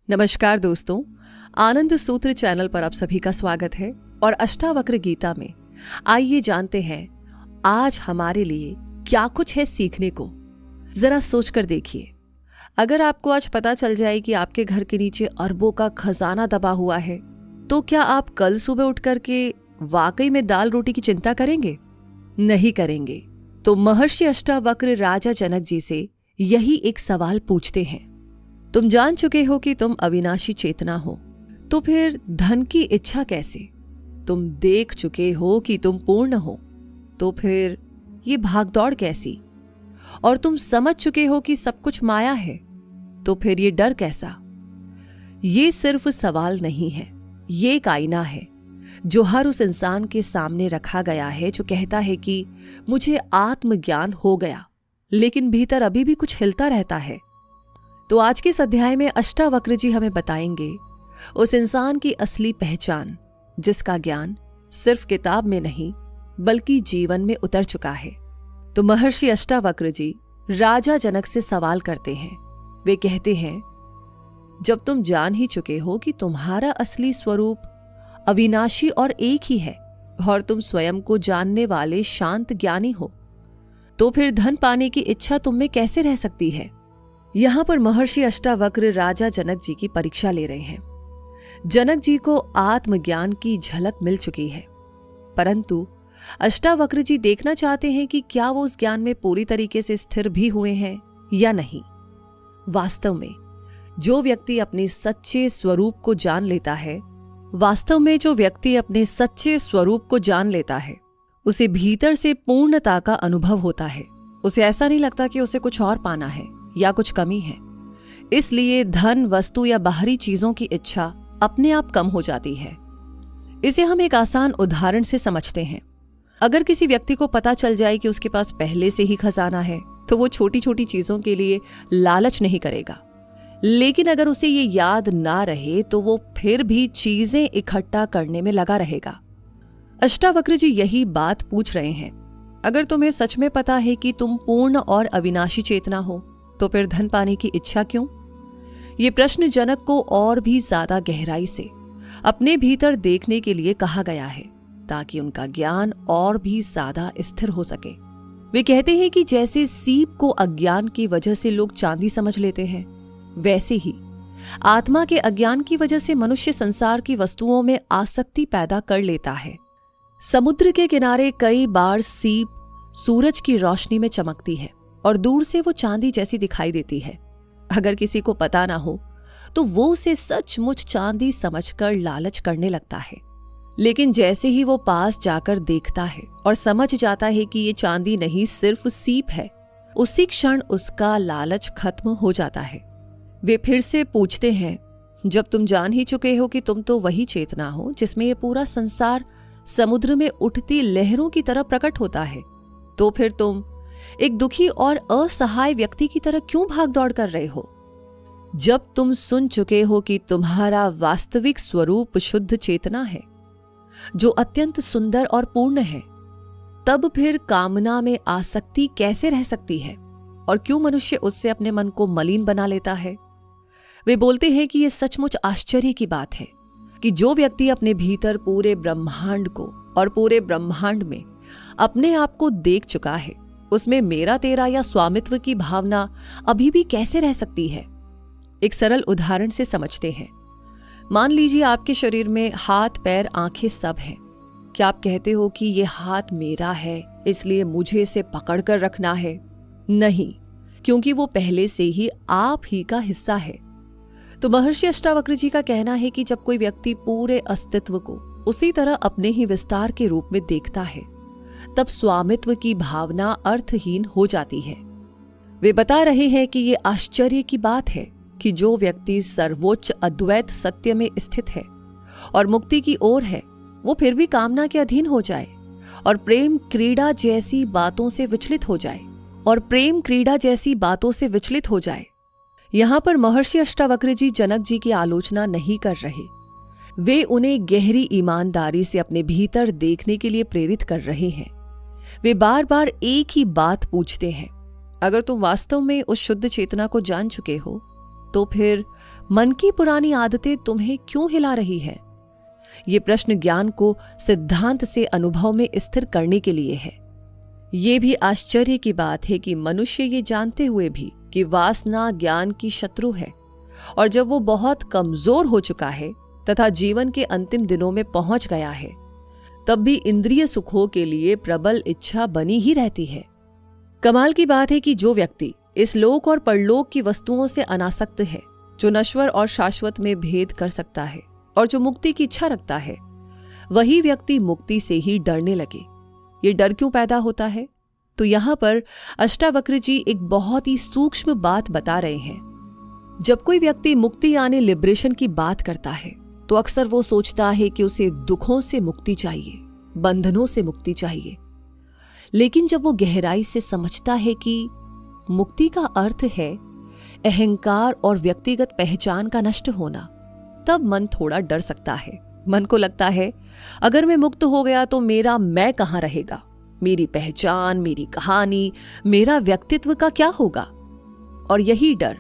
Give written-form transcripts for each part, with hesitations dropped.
नमस्कार दोस्तों, आनंद सूत्र चैनल पर आप सभी का स्वागत है। और अष्टावक्र गीता में आइए जानते हैं आज हमारे लिए क्या कुछ है सीखने को। जरा सोचकर देखिए, अगर आपको आज पता चल जाए कि आपके घर के नीचे अरबों का खजाना दबा हुआ है, तो क्या आप कल सुबह उठ करके वाकई में दाल रोटी की चिंता करेंगे? नहीं करेंगे। तो महर्षि अष्टावक्र राजा जनक जी से यही एक सवाल पूछते हैं। तुम जान चुके हो कि तुम अविनाशी चेतना हो, तो फिर धन की इच्छा कैसे? तुम देख चुके हो कि तुम पूर्ण हो, तो फिर ये भागदौड़ कैसी? और तुम समझ चुके हो कि सब कुछ माया है, तो फिर ये डर कैसा? ये सिर्फ सवाल नहीं है, ये एक आईना है जो हर उस इंसान के सामने रखा गया है जो कहता है कि मुझे आत्मज्ञान हो गया, लेकिन भीतर अभी भी कुछ हिलता रहता है। तो आज के इस अध्याय में अष्टावक्र जी हमें बताएंगे उस इंसान की असली पहचान, जिसका ज्ञान सिर्फ किताब में नहीं बल्कि जीवन में उतर चुका है। तो महर्षि अष्टावक्र जी राजा जनक से सवाल करते हैं। वे कहते हैं, जब तुम जान ही चुके हो कि तुम्हारा असली स्वरूप अविनाशी और एक ही है और तुम स्वयं को जानने वाले शांत ज्ञानी हो, तो फिर धन पाने की इच्छा तुम में कैसे रह सकती है? यहां पर महर्षि अष्टावक्र राजा जनक जी की परीक्षा ले रहे हैं। जनक जी को आत्मज्ञान की झलक मिल चुकी है, परंतु अष्टावक्र जी देखना चाहते हैं कि क्या वो उस ज्ञान में पूरी तरीके से स्थिर भी हुए हैं या नहीं। वास्तव में जो व्यक्ति अपने सच्चे स्वरूप को जान लेता है, उसे भीतर से पूर्णता का अनुभव होता है। उसे ऐसा नहीं लगता कि उसे कुछ और पाना है या कुछ कमी है। इसलिए धन, वस्तु या बाहरी चीजों की इच्छा अपने आप कम हो जाती है। इसे हम एक आसान उदाहरण से समझते हैं। अगर किसी व्यक्ति को पता चल जाए कि उसके पास पहले से ही खजाना है, तो वो छोटी छोटी चीजों के लिए लालच नहीं करेगा। लेकिन अगर उसे ये याद ना रहे तो वो फिर भी चीजें इकट्ठा करने में लगा रहेगा। अष्टावक्र जी यही बात पूछ रहे हैं। अगर तुम्हें सच में पता है कि तुम पूर्ण और अविनाशी चेतना हो, तो फिर धन पाने की इच्छा क्यों? ये प्रश्न जनक को और भी ज्यादा गहराई से अपने भीतर देखने के लिए कहा गया है, ताकि उनका ज्ञान और भी ज्यादा स्थिर हो सके। वे कहते हैं कि जैसे सीप को अज्ञान की वजह से लोग चांदी समझ लेते हैं, वैसे ही आत्मा के अज्ञान की वजह से मनुष्य संसार की वस्तुओं में आसक्ति पैदा कर लेता है। समुद्र के किनारे कई बार सीप सूरज की रोशनी में चमकती है और दूर से वो चांदी जैसी दिखाई देती है। अगर किसी को पता ना हो तो वो उसे सचमुच चांदी समझकर लालच करने लगता है। लेकिन जैसे ही वो पास जाकर देखता है और समझ जाता है कि ये चांदी नहीं सिर्फ सीप है, उसी क्षण उसका लालच खत्म हो जाता है। वे फिर से पूछते हैं, जब तुम जान ही चुके हो कि तुम तो वही चेतना हो जिसमें ये पूरा संसार समुद्र में उठती लहरों की तरह प्रकट होता है, तो फिर तुम एक दुखी और असहाय व्यक्ति की तरह क्यों भागदौड़ कर रहे हो? जब तुम सुन चुके हो कि तुम्हारा वास्तविक स्वरूप शुद्ध चेतना है जो अत्यंत सुंदर और पूर्ण है, तब फिर कामना में आसक्ति कैसे रह सकती है और क्यों मनुष्य उससे अपने मन को मलिन बना लेता है? वे बोलते हैं कि यह सचमुच आश्चर्य की बात है कि जो व्यक्ति अपने भीतर पूरे ब्रह्मांड को और पूरे ब्रह्मांड में अपने आप को देख चुका है, उसमें मेरा तेरा या स्वामित्व की भावना अभी भी कैसे रह सकती है? एक सरल उदाहरण से समझते हैं। मान लीजिए आपके शरीर में हाथ, पैर, आंखें सब हैं। क्या आप कहते हो कि ये हाथ मेरा है इसलिए मुझे इसे पकड़ कर रखना है? नहीं, क्योंकि वो पहले से ही आप ही का हिस्सा है। तो महर्षि अष्टावक्र जी का कहना है कि जब कोई व्यक्ति पूरे अस्तित्व को उसी तरह अपने ही विस्तार के रूप में देखता है, तब स्वामित्व की भावना अर्थहीन हो जाती है। वे बता रहे हैं कि ये आश्चर्य की बात है कि जो व्यक्ति सर्वोच्च अद्वैत सत्य में स्थित है और मुक्ति की ओर है, वो फिर भी कामना के अधीन हो जाए और प्रेम क्रीड़ा जैसी बातों से विचलित हो जाए। यहां पर महर्षि अष्टावक्र जी जनक जी की आलोचना नहीं कर रहे, वे उन्हें गहरी ईमानदारी से अपने भीतर देखने के लिए प्रेरित कर रहे हैं। वे बार बार एक ही बात पूछते हैं, अगर तुम वास्तव में उस शुद्ध चेतना को जान चुके हो, तो फिर मन की पुरानी आदतें तुम्हें क्यों हिला रही हैं? ये प्रश्न ज्ञान को सिद्धांत से अनुभव में स्थिर करने के लिए है। ये भी आश्चर्य की बात है कि मनुष्य ये जानते हुए भी कि वासना ज्ञान की शत्रु है, और जब वो बहुत कमजोर हो चुका है तथा जीवन के अंतिम दिनों में पहुंच गया है, तब भी इंद्रिय सुखों के लिए प्रबल इच्छा बनी ही रहती है। कमाल की बात है कि जो व्यक्ति इस लोक और परलोक की वस्तुओं से अनासक्त है, जो नश्वर और शाश्वत में भेद कर सकता है और जो मुक्ति की इच्छा रखता है, वही व्यक्ति मुक्ति से ही डरने लगे। ये डर क्यों पैदा होता है? तो यहां पर अष्टावक्र जी एक बहुत ही सूक्ष्म बात बता रहे हैं। जब कोई व्यक्ति मुक्ति यानी लिबरेशन की बात करता है तो अक्सर वो सोचता है कि उसे दुखों से मुक्ति चाहिए, बंधनों से मुक्ति चाहिए। लेकिन जब वो गहराई से समझता है कि मुक्ति का अर्थ है अहंकार और व्यक्तिगत पहचान का नष्ट होना, तब मन थोड़ा डर सकता है। मन को लगता है अगर मैं मुक्त हो गया तो मेरा मैं कहाँ रहेगा, मेरी पहचान, मेरी कहानी, मेरा व्यक्तित्व का क्या होगा। और यही डर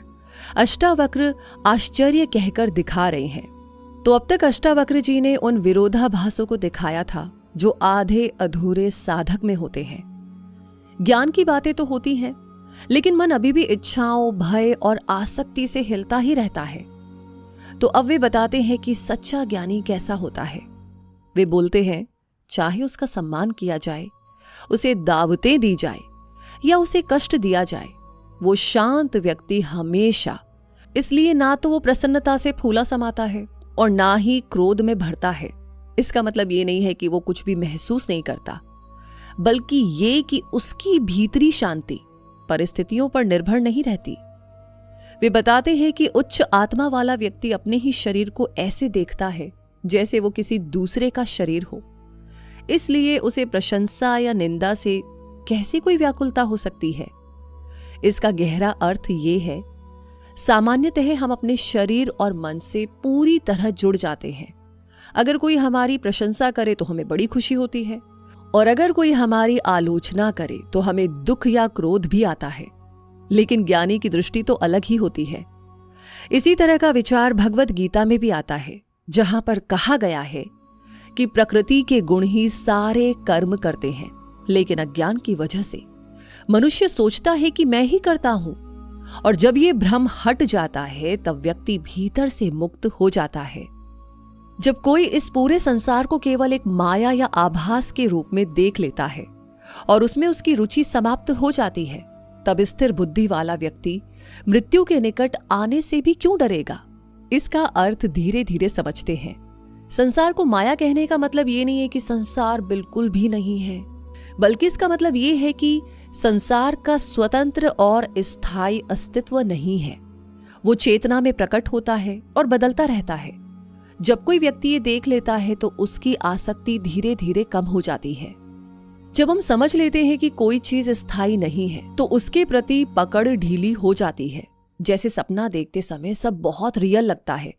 अष्टावक्र आश्चर्य कहकर दिखा रहे हैं। तो अब तक अष्टावक्र जी ने उन विरोधाभासों को दिखाया था जो आधे अधूरे साधक में होते हैं। ज्ञान की बातें तो होती हैं, लेकिन मन अभी भी इच्छाओं, भय और आसक्ति से हिलता ही रहता है। तो अब वे बताते हैं कि सच्चा ज्ञानी कैसा होता है। वे बोलते हैं चाहे उसका सम्मान किया जाए, उसे दावतें दी जाए या उसे कष्ट दिया जाए, वो शांत व्यक्ति हमेशा, इसलिए ना तो वो प्रसन्नता से फूला समाता है और ना ही क्रोध में भरता है। इसका मतलब ये नहीं है कि वो कुछ भी महसूस नहीं करता, बल्कि ये कि उसकी भीतरी शांति परिस्थितियों पर निर्भर नहीं रहती। वे बताते हैं कि उच्च आत्मा वाला व्यक्ति अपने ही शरीर को ऐसे देखता है जैसे वो किसी दूसरे का शरीर हो, इसलिए उसे प्रशंसा या निंदा से कैसे कोई व्याकुलता हो सकती है। इसका गहरा अर्थ ये है, सामान्यतः हम अपने शरीर और मन से पूरी तरह जुड़ जाते हैं। अगर कोई हमारी प्रशंसा करे तो हमें बड़ी खुशी होती है, और अगर कोई हमारी आलोचना करे तो हमें दुख या क्रोध भी आता है। लेकिन ज्ञानी की दृष्टि तो अलग ही होती है। इसी तरह का विचार भगवत गीता में भी आता है, जहां पर कहा गया है कि प्रकृति के गुण ही सारे कर्म करते हैं, लेकिन अज्ञान की वजह से मनुष्य सोचता है कि मैं ही करता हूं, और जब ये भ्रम हट जाता है तब व्यक्ति भीतर से मुक्त हो जाता है। जब कोई इस पूरे संसार को केवल एक माया या आभास के रूप में देख लेता है और उसमें उसकी रुचि समाप्त हो जाती है, तब स्थिर बुद्धि वाला व्यक्ति मृत्यु के निकट आने से भी क्यों डरेगा। इसका अर्थ धीरे धीरे समझते हैं। संसार को माया कहने का मतलब ये नहीं है कि संसार बिल्कुल भी नहीं है, बल्कि इसका मतलब ये है कि संसार का स्वतंत्र और स्थायी अस्तित्व नहीं है। वो चेतना में प्रकट होता है और बदलता रहता है। जब कोई व्यक्ति ये देख लेता है तो उसकी आसक्ति धीरे धीरे कम हो जाती है। जब हम समझ लेते हैं कि कोई चीज स्थायी नहीं है तो उसके प्रति पकड़ ढीली हो जाती है। जैसे सपना देखते समय सब बहुत रियल लगता है,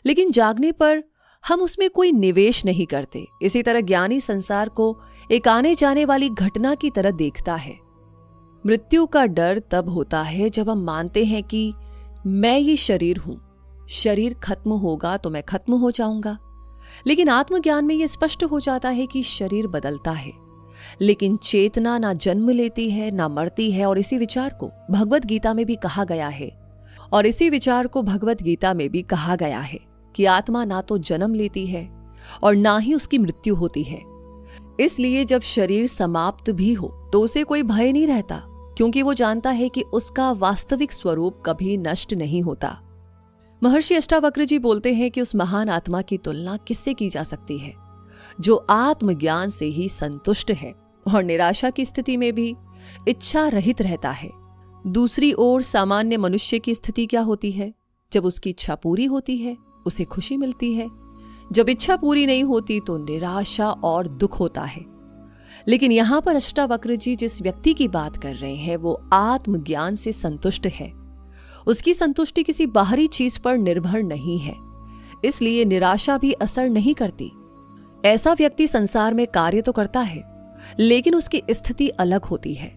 लेकिन जागने पर हम उसमें कोई निवेश नहीं करते। इसी तरह ज्ञानी संसार को एक आने जाने वाली घटना की तरह देखता है। मृत्यु का डर तब होता है जब हम मानते हैं कि मैं ये शरीर हूं, शरीर खत्म होगा तो मैं खत्म हो जाऊंगा। लेकिन आत्मज्ञान में यह स्पष्ट हो जाता है कि शरीर बदलता है, लेकिन चेतना ना जन्म लेती है ना मरती है। और इसी विचार को भगवत गीता में भी कहा गया है कि आत्मा ना तो जन्म लेती है और ना ही उसकी मृत्यु होती है। इसलिए जब शरीर समाप्त भी हो तो उसे कोई भय नहीं रहता, क्योंकि वो जानता है कि उसका वास्तविक स्वरूप कभी नष्ट नहीं होता। महर्षि अष्टावक्र जी बोलते हैं कि उस महान आत्मा की तुलना किससे की जा सकती है जो आत्मज्ञान से ही संतुष्ट है और निराशा की स्थिति में भी इच्छा रहित रहता है। दूसरी ओर सामान्य मनुष्य की स्थिति क्या होती है? जब उसकी इच्छा पूरी होती है उसे खुशी मिलती है, जब इच्छा पूरी नहीं होती तो निराशा और दुख होता है। लेकिन यहां पर अष्टावक्र जी जिस व्यक्ति की बात कर रहे हैं वो आत्मज्ञान से संतुष्ट है। उसकी संतुष्टि किसी बाहरी चीज पर निर्भर नहीं है, इसलिए निराशा भी असर नहीं करती। ऐसा व्यक्ति संसार में कार्य तो करता है, लेकिन उसकी स्थिति अलग होती है।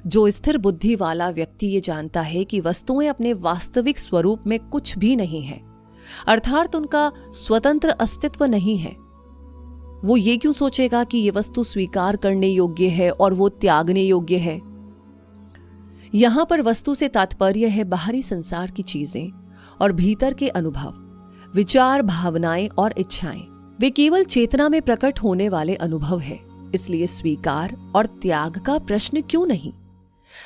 जो स्थिर बुद्धि वाला व्यक्ति ये जानता है कि वस्तुएं अपने वास्तविक स्वरूप में कुछ भी नहीं है, अर्थात उनका स्वतंत्र अस्तित्व नहीं है, वो ये क्यों सोचेगा कि ये वस्तु स्वीकार करने योग्य है और वो त्यागने योग्य है। यहां पर वस्तु से तात्पर्य है बाहरी संसार की चीजें और भीतर के अनुभव, विचार, भावनाएं और इच्छाएं। वे केवल चेतना में प्रकट होने वाले अनुभव है, इसलिए स्वीकार और त्याग का प्रश्न क्यों नहीं।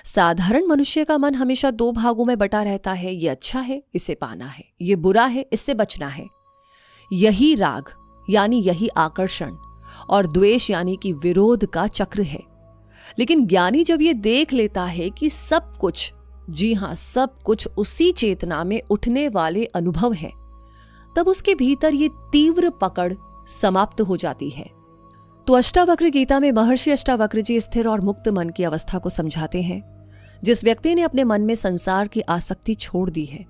साधारण मनुष्य का मन हमेशा दो भागों में बटा रहता है, ये अच्छा है, इसे पाना है, ये बुरा है, इससे बचना है। यही राग यानी यही आकर्षण और द्वेष यानी कि विरोध का चक्र है। लेकिन ज्ञानी जब ये देख लेता है कि सब कुछ, जी हां, सब कुछ उसी चेतना में उठने वाले अनुभव है, तब उसके भीतर ये तीव्र पकड़ समाप्त हो जाती है। तो अष्टावक्र गीता में महर्षि अष्टावक्र जी स्थिर और मुक्त मन की अवस्था को समझाते हैं। जिस व्यक्ति ने अपने मन में संसार की आसक्ति छोड़ दी है,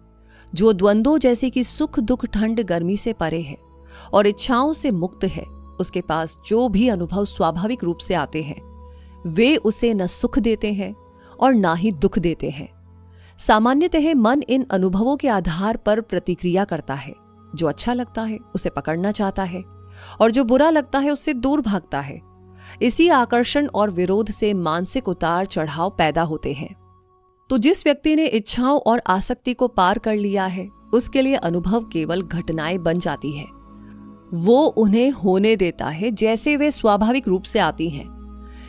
जो द्वंद्वों जैसे कि सुख दुख ठंड गर्मी से परे है और इच्छाओं से मुक्त है, उसके पास जो भी अनुभव स्वाभाविक रूप से आते हैं वे उसे न सुख देते हैं और ना ही दुख देते हैं। सामान्यतः मन इन अनुभवों के आधार पर प्रतिक्रिया करता है। जो अच्छा लगता है उसे पकड़ना चाहता है और जो बुरा लगता है उससे दूर भागता है। इसी आकर्षण और विरोध से मानसिक उतार चढ़ाव पैदा होते हैं। तो जिस व्यक्ति ने इच्छाओं और आसक्ति को पार कर लिया है, उसके लिए अनुभव केवल घटनाएं बन जाती है। वो उन्हें होने देता है जैसे वे स्वाभाविक रूप से आती हैं।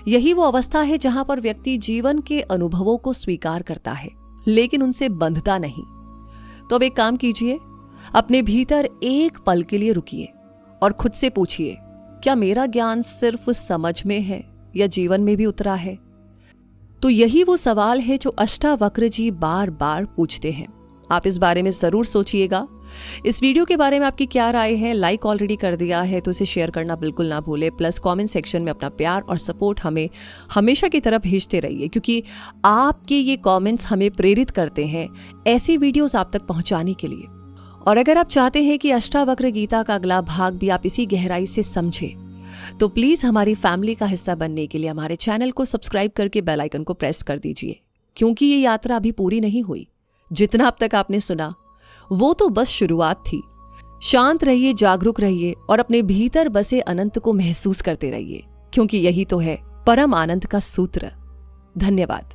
यही वो अवस्था है जहां पर व्यक्ति जीवन के अनुभवों को स्वीकार करता है, लेकिन उनसे बंधता नहीं। तो अब एक काम कीजिए, अपने भीतर एक पल के लिए रुकिए और खुद से पूछिए, क्या मेरा ज्ञान सिर्फ समझ में है या जीवन में भी उतरा है? तो यही वो सवाल है जो अष्टावक्र जी बार बार पूछते हैं। आप इस बारे में जरूर सोचिएगा। इस वीडियो के बारे में आपकी क्या राय है? लाइक ऑलरेडी कर दिया है तो इसे शेयर करना बिल्कुल ना भूले। प्लस कमेंट सेक्शन में अपना प्यार और सपोर्ट हमें हमेशा की तरह भेजते रहिए, क्योंकि आपके ये कमेंट्स हमें प्रेरित करते हैं ऐसी वीडियोस आप तक पहुंचाने के लिए। और अगर आप चाहते हैं कि अष्टावक्र गीता का अगला भाग भी आप इसी गहराई से समझें, तो प्लीज हमारी फैमिली का हिस्सा बनने के लिए हमारे चैनल को सब्सक्राइब करके बेल आइकन को प्रेस कर दीजिए, क्योंकि ये यात्रा अभी पूरी नहीं हुई। जितना अब तक आपने सुना वो तो बस शुरुआत थी। शांत रहिए, जागरूक रहिए और अपने भीतर बसे अनंत को महसूस करते रहिए, क्योंकि यही तो है परम आनंद का सूत्र। धन्यवाद।